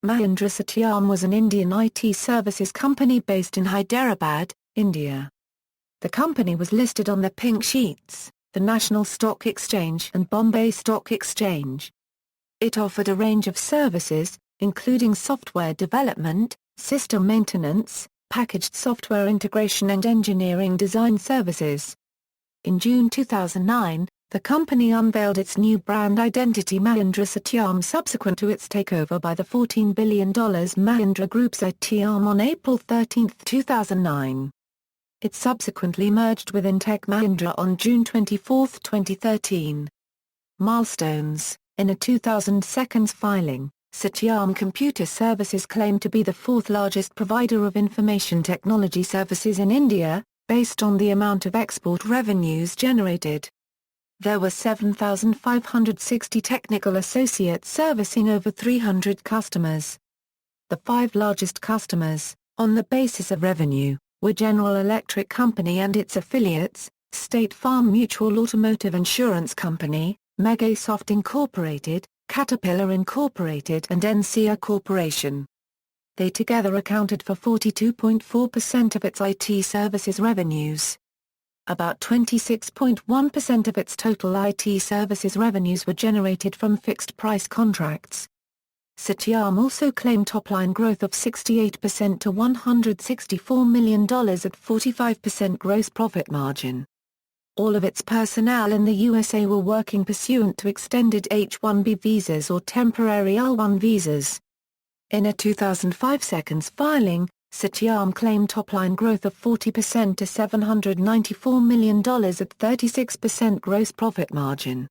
Mahindra Satyam was an Indian IT services company based in Hyderabad, India. The company was listed on the Pink Sheets, the National Stock Exchange and Bombay Stock Exchange. It offered a range of services, including software development, system maintenance, packaged software integration and engineering design services. In June 2009, the company unveiled its new brand identity Mahindra Satyam subsequent to its takeover by the $14 billion Mahindra Group's IT arm on April 13, 2009. It subsequently merged with Tech Mahindra on June 24, 2013. Milestones. In a 2002 filing, Satyam Computer Services claimed to be the fourth largest provider of information technology services in India, based on the amount of export revenues generated. There were 7,560 technical associates servicing over 300 customers. The five largest customers, on the basis of revenue, were General Electric Company and its affiliates, State Farm Mutual Automotive Insurance Company, Megasoft Incorporated, Caterpillar Incorporated and NCR Corporation. They together accounted for 42.4% of its IT services revenues. About 26.1% of its total IT services revenues were generated from fixed-price contracts. Satyam also claimed top-line growth of 68% to $164 million at 45% gross profit margin. All of its personnel in the USA were working pursuant to extended H-1B visas or temporary L-1 visas. In a 2005 filing, Satyam claimed top-line growth of 40% to $794 million at 36% gross profit margin.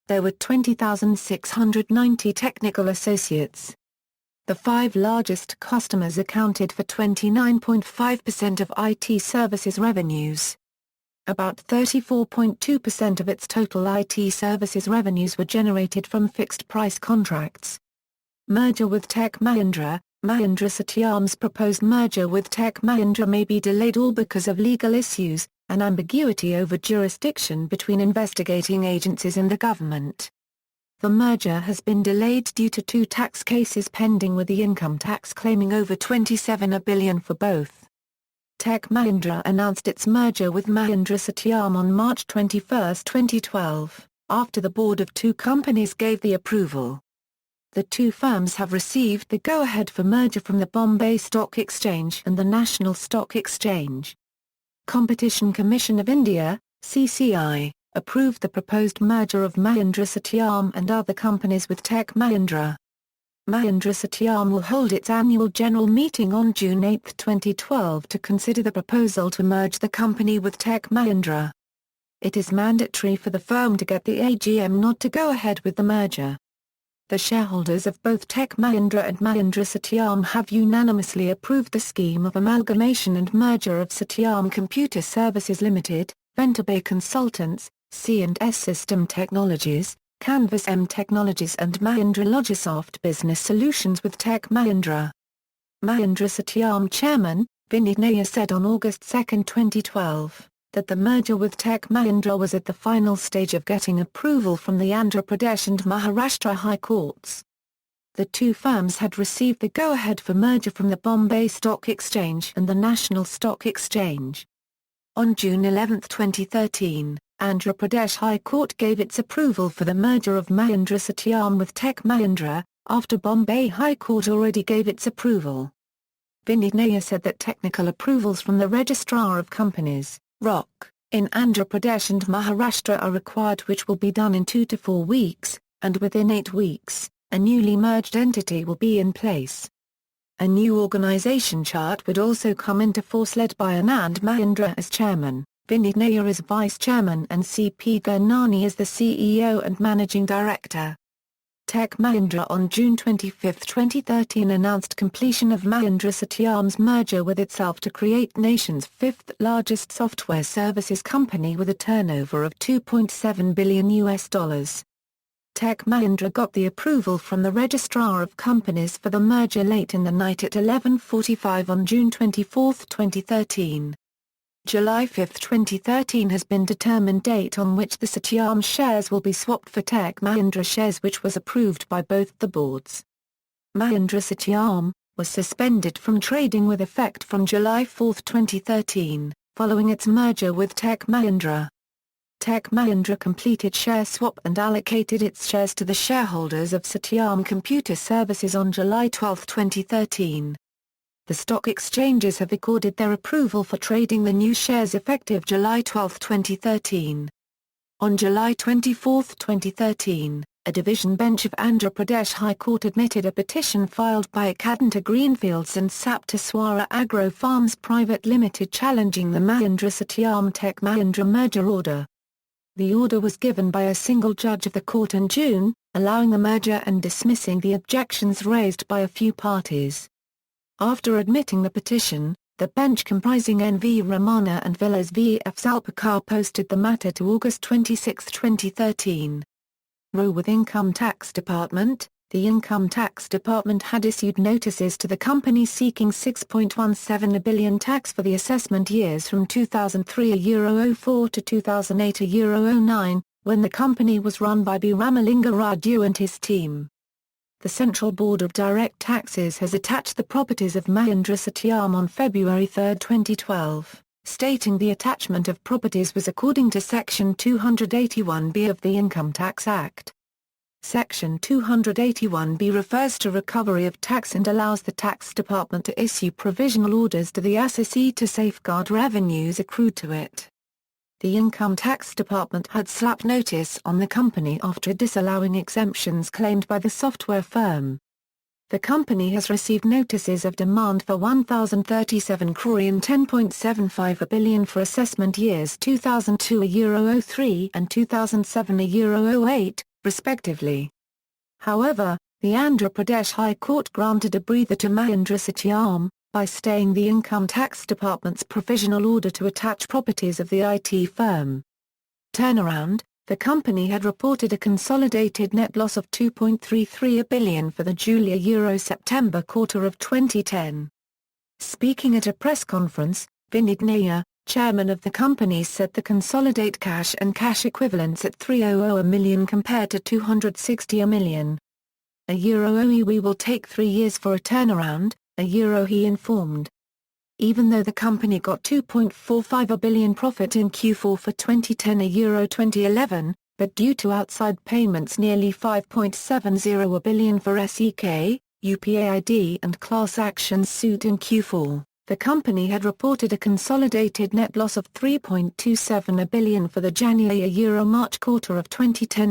There were 20,690 technical associates. The five largest customers accounted for 29.5% of IT services revenues. About 34.2% of its total IT services revenues were generated from fixed-price contracts. Merger with Tech Mahindra. Mahindra Satyam's proposed merger with Tech Mahindra may be delayed all because of legal issues, and ambiguity over jurisdiction between investigating agencies and the government. The merger has been delayed due to two tax cases pending with the income tax claiming over $27 billion for both. Tech Mahindra announced its merger with Mahindra Satyam on March 21, 2012, after the board of two companies gave the approval. The two firms have received the go-ahead for merger from the Bombay Stock Exchange and the National Stock Exchange. Competition Commission of India, CCI, approved the proposed merger of Mahindra Satyam and other companies with Tech Mahindra. Mahindra Satyam will hold its annual general meeting on June 8, 2012 to consider the proposal to merge the company with Tech Mahindra. It is mandatory for the firm to get the AGM not to go ahead with the merger. The shareholders of both Tech Mahindra and Mahindra Satyam have unanimously approved the scheme of amalgamation and merger of Satyam Computer Services Limited, Venturebay Consultants, C&S System Technologies, Canvas M Technologies and Mahindra Logisoft Business Solutions with Tech Mahindra. Mahindra Satyam Chairman, Vineet Nair said on August 2, 2012. That the merger with Tech Mahindra was at the final stage of getting approval from the Andhra Pradesh and Maharashtra High Courts. The two firms had received the go-ahead for merger from the Bombay Stock Exchange and the National Stock Exchange. On June 11, 2013, Andhra Pradesh High Court gave its approval for the merger of Mahindra Satyam with Tech Mahindra, after Bombay High Court already gave its approval. Vineet Nair said that technical approvals from the Registrar of Companies, ROC, in Andhra Pradesh and Maharashtra are required, which will be done in 2 to 4 weeks, and within 8 weeks, a newly merged entity will be in place. A new organization chart would also come into force led by Anand Mahindra as chairman, Vineet Nair as vice chairman and C.P. Gurnani as the CEO and managing director. Tech Mahindra on June 25, 2013 announced completion of Mahindra Satyam's merger with itself to create nation's fifth largest software services company with a turnover of $2.7 billion. Tech Mahindra got the approval from the Registrar of Companies for the merger late in the night at 11:45 on June 24, 2013. July 5, 2013 has been determined date on which the Satyam shares will be swapped for Tech Mahindra shares, which was approved by both the boards. Mahindra Satyam, was suspended from trading with effect from July 4, 2013, following its merger with Tech Mahindra. Tech Mahindra completed share swap and allocated its shares to the shareholders of Satyam Computer Services on July 12, 2013. The stock exchanges have recorded their approval for trading the new shares effective July 12, 2013. On July 24, 2013, a division bench of Andhra Pradesh High Court admitted a petition filed by Cadenter Greenfields and Saptaswara Agro Farms Private Limited challenging the Mahindra Satyam Tech Mahindra merger order. The order was given by a single judge of the court in June, allowing the merger and dismissing the objections raised by a few parties. After admitting the petition, the bench comprising N.V. Ramana and Villas v. F. Salpakar posted the matter to August 26, 2013. With Income Tax Department, the Income Tax Department had issued notices to the company seeking €6.17 billion tax for the assessment years from 2003 €04 to 2008 €09, when the company was run by B. Ramalinga Raju and his team. The Central Board of Direct Taxes has attached the properties of Mahindra Satyam on February 3, 2012, stating the attachment of properties was according to Section 281B of the Income Tax Act. Section 281B refers to recovery of tax and allows the tax department to issue provisional orders to the assessee to safeguard revenues accrued to it. The Income Tax Department had slapped notice on the company after disallowing exemptions claimed by the software firm. The company has received notices of demand for 1,037 crore and 10.75 billion for assessment years 2002 €03 and 2007 €08, respectively. However, the Andhra Pradesh High Court granted a breather to Mahindra Satyam, by staying the Income Tax Department's provisional order to attach properties of the IT firm. Turnaround: the company had reported a consolidated net loss of €2.33 billion for the July-September quarter of 2010. Speaking at a press conference, Vinod Nair, chairman of the company, said the consolidated cash and cash equivalents at €300 million compared to €260 million. We will take 3 years for a turnaround, he informed. Even though the company got €2.45 billion profit in Q4 for 2010 2011, but due to outside payments nearly €5.70 billion for SEK, UPAID and class action suit in Q4, the company had reported a consolidated net loss of €3.27 billion for the January-March quarter of 2010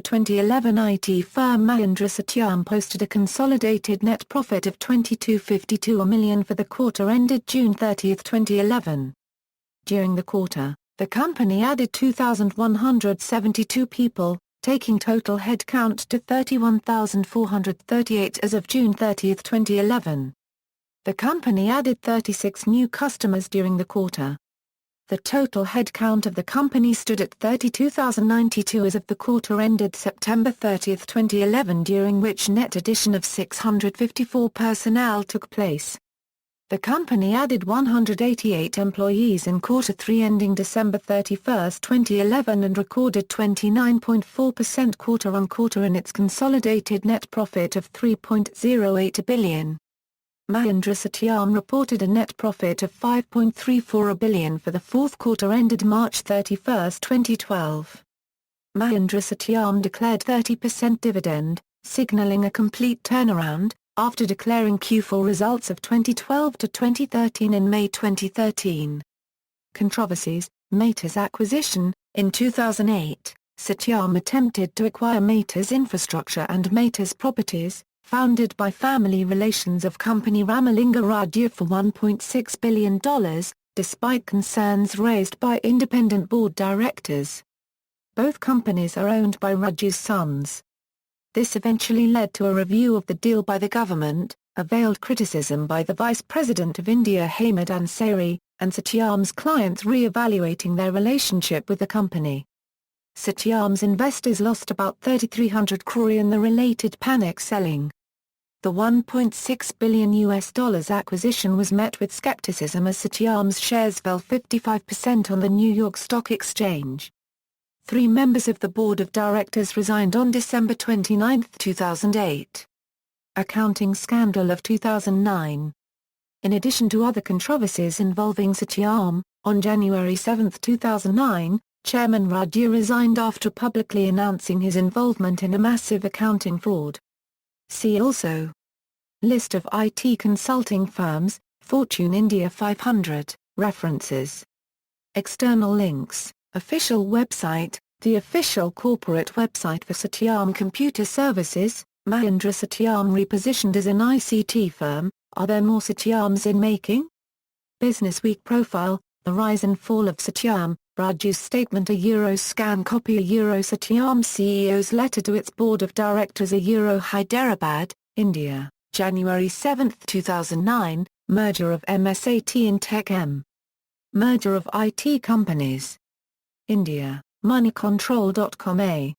2011. IT firm Mahindra Satyam posted a consolidated net profit of €22.52 million for the quarter ended June 30, 2011. During the quarter, the company added 2,172 people, taking total headcount to 31,438 as of June 30, 2011. The company added 36 new customers during the quarter. The total headcount of the company stood at 32,092 as of the quarter ended September 30, 2011, during which net addition of 654 personnel took place. The company added 188 employees in quarter 3 ending December 31, 2011 and recorded 29.4% quarter-on-quarter in its consolidated net profit of €3.08 billion. Mahindra Satyam reported a net profit of €5.34 billion for the fourth quarter ended March 31, 2012. Mahindra Satyam declared 30% dividend, signaling a complete turnaround, after declaring Q4 results of 2012 to 2013 in May 2013. Controversies: Matas acquisition. In 2008, Satyam attempted to acquire Matas Infrastructure and Matas Properties, founded by family relations of company Ramalinga Raju, for $1.6 billion, despite concerns raised by independent board directors. Both companies are owned by Raju's sons. This eventually led to a review of the deal by the government, a veiled criticism by the Vice President of India Hamid Ansari, and Satyam's clients re-evaluating their relationship with the company. Satyam's investors lost about 3,300 crore in the related panic selling. The $1.6 billion acquisition was met with skepticism as Satyam's shares fell 55% on the New York Stock Exchange. 3 members of the board of directors resigned on December 29, 2008. Accounting scandal of 2009. In addition to other controversies involving Satyam, on January 7, 2009, Chairman Raju resigned after publicly announcing his involvement in a massive accounting fraud. See also: List of IT consulting firms, Fortune India 500, references. External links, official website, the official corporate website for Satyam Computer Services. Mahindra Satyam repositioned as an ICT firm, are there more Satyams in making? Businessweek profile, the rise and fall of Satyam, Raju's statement scan copy Satyam CEO's letter to its board of directors Hyderabad, India, January 7, 2009, merger of MSAT and Tech M. Merger of IT companies. India, moneycontrol.com.